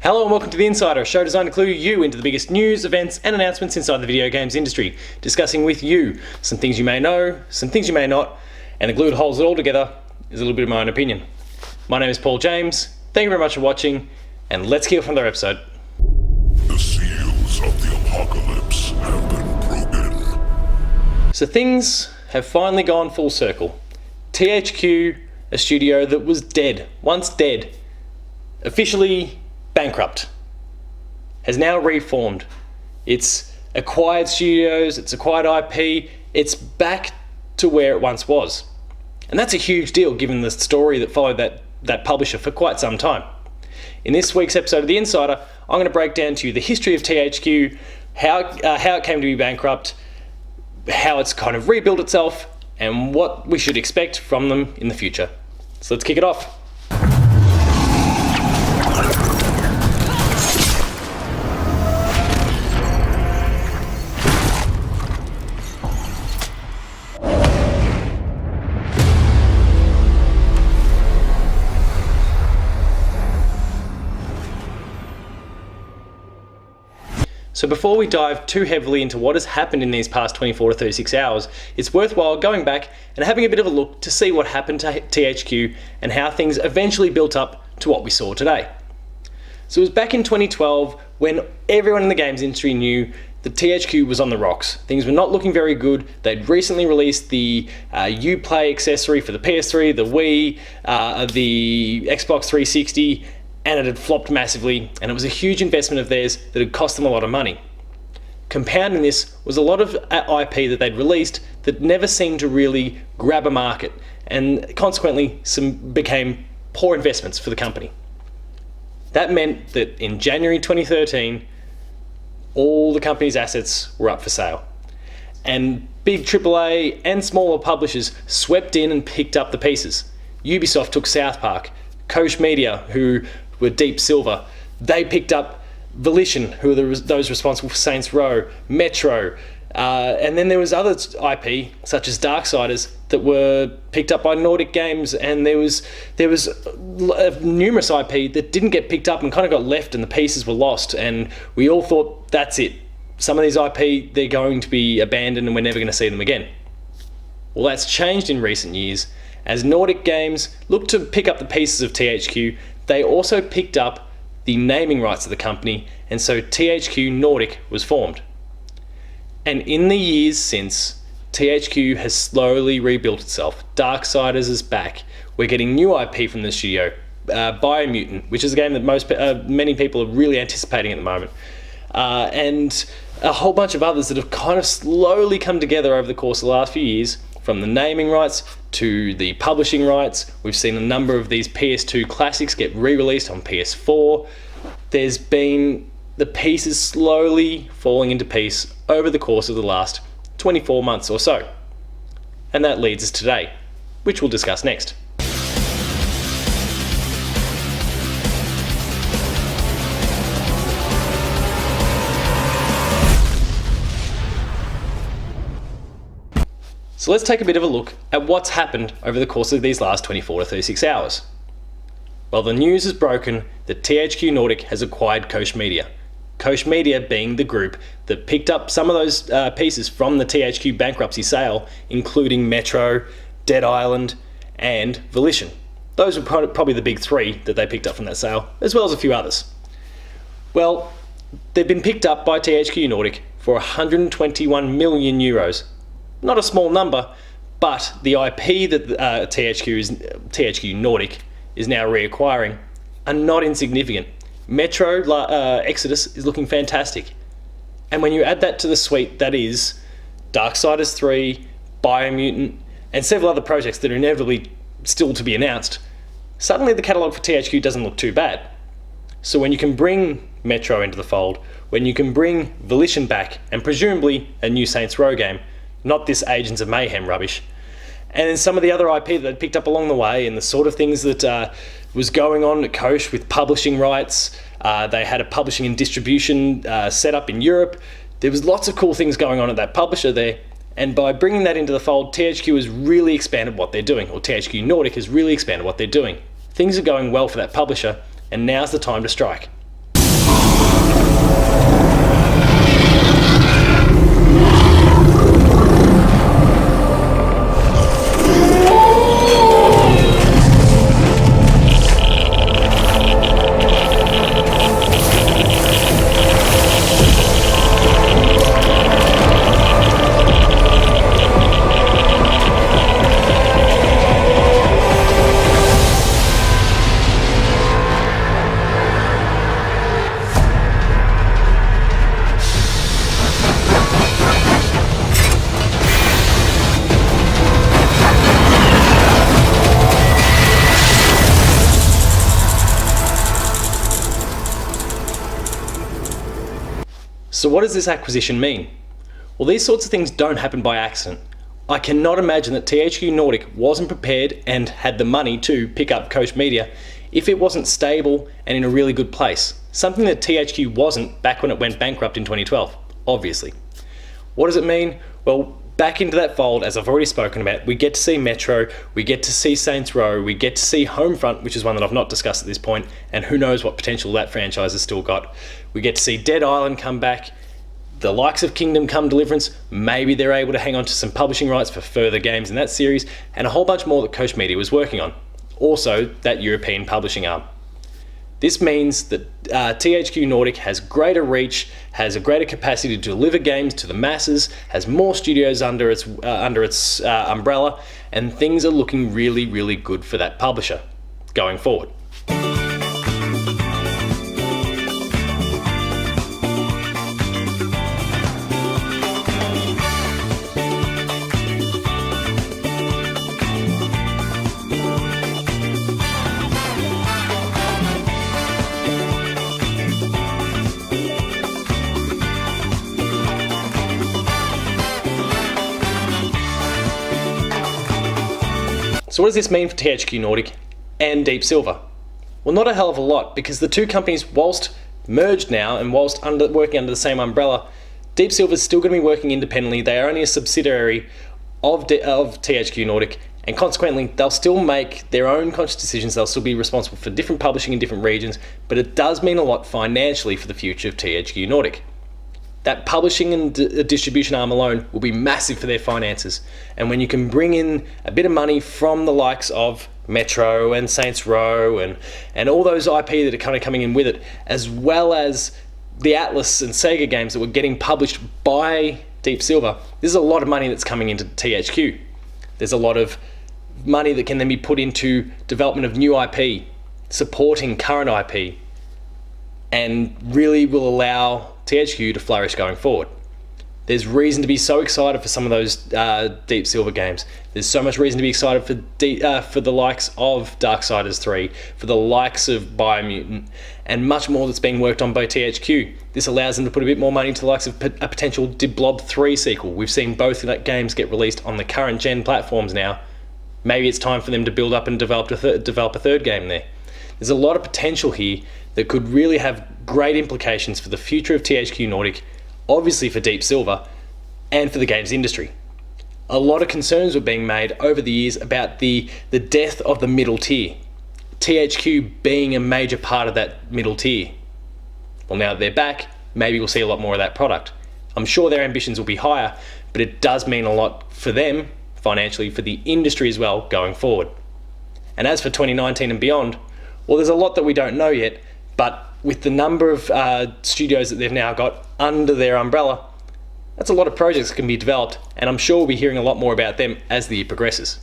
Hello and welcome to The Insider, a show designed to clue you into the biggest news, events and announcements inside the video games industry, discussing with you some things you may know, some things you may not, and the glue that holds it all together is a little bit of my own opinion. My name is Paul James, thank you very much for watching, and let's kick off another episode. The seals of the apocalypse have been broken. So things have finally gone full circle. THQ, a studio that was dead, once dead, officially bankrupt, has now reformed. It's acquired studios, it's acquired IP, it's back to where it once was. And that's a huge deal given the story that followed that publisher for quite some time. In this week's episode of The Insider, I'm going to break down to you the history of THQ, how it came to be bankrupt, how it's kind of rebuilt itself, and what we should expect from them in the future. So let's kick it off. So before we dive too heavily into what has happened in these past 24 to 36 hours, it's worthwhile going back and having a bit of a look to see what happened to THQ and how things eventually built up to what we saw today. So it was back in 2012 when everyone in the games industry knew that THQ was on the rocks. Things were not looking very good. They'd recently released the Uplay accessory for the PS3, the Wii, the Xbox 360, and it had flopped massively, and it was a huge investment of theirs that had cost them a lot of money. Compounding this was a lot of IP that they'd released that never seemed to really grab a market, and consequently some became poor investments for the company. That meant that in January 2013, all the company's assets were up for sale. And big AAA and smaller publishers swept in and picked up the pieces. Ubisoft took South Park. Koch Media, who were Deep Silver, they picked up Volition, who were those responsible for Saints Row, Metro, and then there was other IP such as Darksiders that were picked up by Nordic Games, and there was numerous IP that didn't get picked up and kind of got left, and the pieces were lost, and we all thought that's it. Some of these IP, they're going to be abandoned and we're never going to see them again. Well, that's changed in recent years. As Nordic Games looked to pick up the pieces of THQ, they also picked up the naming rights of the company, and so THQNordic was formed. And in the years since, THQ has slowly rebuilt itself. Darksiders is back. We're getting new IP from the studio, Biomutant, which is a game that many people are really anticipating at the moment, and a whole bunch of others that have kind of slowly come together over the course of the last few years. From the naming rights to the publishing rights, we've seen a number of these PS2 classics get re-released on PS4. There's been the pieces slowly falling into piece over the course of the last 24 months or so. And that leads us to today, which we'll discuss next. So let's take a bit of a look at what's happened over the course of these last 24 to 36 hours. Well, the news is broken that THQNordic has acquired Koch Media. Koch Media being the group that picked up some of those pieces from the THQ bankruptcy sale, including Metro, Dead Island, and Volition. Those were probably the big three that they picked up from that sale, as well as a few others. Well, they've been picked up by THQNordic for 121 million euros. Not a small number, but the IP that THQNordic is now reacquiring are not insignificant. Metro Exodus is looking fantastic. And when you add that to the suite that is Darksiders 3, Biomutant, and several other projects that are inevitably still to be announced, suddenly the catalogue for THQ doesn't look too bad. So when you can bring Metro into the fold, when you can bring Volition back, and presumably a new Saints Row game, not this Agents of Mayhem rubbish, and then some of the other IP that they'd picked up along the way, and the sort of things that was going on at Koch with publishing rights. They had a publishing and distribution set up in Europe. There was lots of cool things going on at that publisher there, and by bringing that into the fold, THQ has really expanded what they're doing, or THQNordic has really expanded what they're doing. Things are going well for that publisher, and now's the time to strike. So what does this acquisition mean? Well, these sorts of things don't happen by accident. I cannot imagine that THQNordic wasn't prepared and had the money to pick up Koch Media if it wasn't stable and in a really good place. Something that THQ wasn't back when it went bankrupt in 2012, obviously. What does it mean? Well, back into that fold, as I've already spoken about, we get to see Metro, we get to see Saints Row, we get to see Homefront, which is one that I've not discussed at this point, and who knows what potential that franchise has still got. We get to see Dead Island come back, the likes of Kingdom Come Deliverance, maybe they're able to hang on to some publishing rights for further games in that series, and a whole bunch more that Koch Media was working on. Also, that European publishing arm. This means that THQNordic has greater reach, has a greater capacity to deliver games to the masses, has more studios under its umbrella, and things are looking really, really good for that publisher going forward. So what does this mean for THQNordic and Deep Silver? Well, not a hell of a lot, because the two companies, whilst merged now and whilst working under the same umbrella, Deep Silver is still going to be working independently. They are only a subsidiary of THQNordic, and consequently they'll still make their own conscious decisions. They'll still be responsible for different publishing in different regions, but it does mean a lot financially for the future of THQNordic. That publishing and distribution arm alone will be massive for their finances. And when you can bring in a bit of money from the likes of Metro and Saints Row and all those IP that are kind of coming in with it, as well as the Atlas and Sega games that were getting published by Deep Silver, there's a lot of money that's coming into THQ. There's a lot of money that can then be put into development of new IP, supporting current IP, and really will allow THQ to flourish going forward. There's reason to be so excited for some of those Deep Silver games. There's so much reason to be excited for the likes of Darksiders 3, for the likes of Biomutant, and much more that's being worked on by THQ. This allows them to put a bit more money into the likes of a potential Blob 3 sequel. We've seen both games get released on the current gen platforms now. Maybe it's time for them to build up and develop a third game there. There's a lot of potential here that could really have great implications for the future of THQNordic, obviously for Deep Silver, and for the games industry. A lot of concerns were being made over the years about the death of the middle tier, THQ being a major part of that middle tier. Well, now that they're back, maybe we'll see a lot more of that product. I'm sure their ambitions will be higher, but it does mean a lot for them, financially, for the industry as well, going forward. And as for 2019 and beyond, well, there's a lot that we don't know yet, but with the number of studios that they've now got under their umbrella, that's a lot of projects that can be developed, and I'm sure we'll be hearing a lot more about them as the year progresses.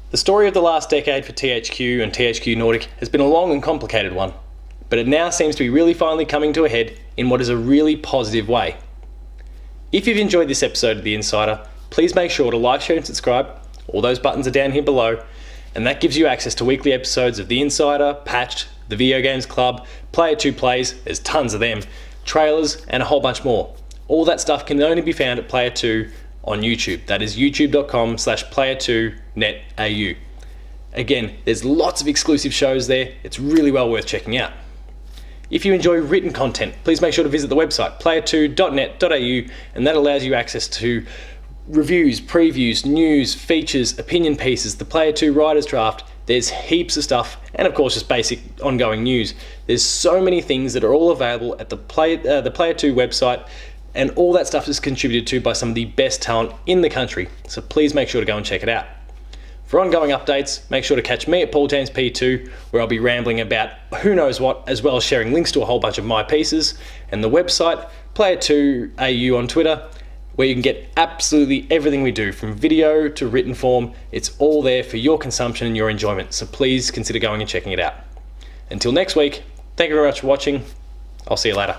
The story of the last decade for THQ and THQNordic has been a long and complicated one, but it now seems to be really finally coming to a head in what is a really positive way. If you've enjoyed this episode of The Insider, please make sure to like, share and subscribe. All those buttons are down here below, and that gives you access to weekly episodes of The Insider, Patched, The Video Games Club, Player 2 Plays, there's tons of them, trailers, and a whole bunch more. All that stuff can only be found at Player 2 on YouTube. That is youtube.com/player2netau. Again, there's lots of exclusive shows there. It's really well worth checking out. If you enjoy written content, please make sure to visit the website player2.net.au, and that allows you access to reviews, previews, news, features, opinion pieces, the Player 2 Writer's Draft. There's heaps of stuff, and of course just basic ongoing news. There's so many things that are all available at the Player 2 website, and all that stuff is contributed to by some of the best talent in the country, so please make sure to go and check it out. For ongoing updates, make sure to catch me at PaulJamesP2, where I'll be rambling about who knows what, as well as sharing links to a whole bunch of my pieces, and the website, Player2AU on Twitter, where you can get absolutely everything we do, from video to written form. It's all there for your consumption and your enjoyment, so please consider going and checking it out. Until next week, Thank you very much for watching. I'll see you later.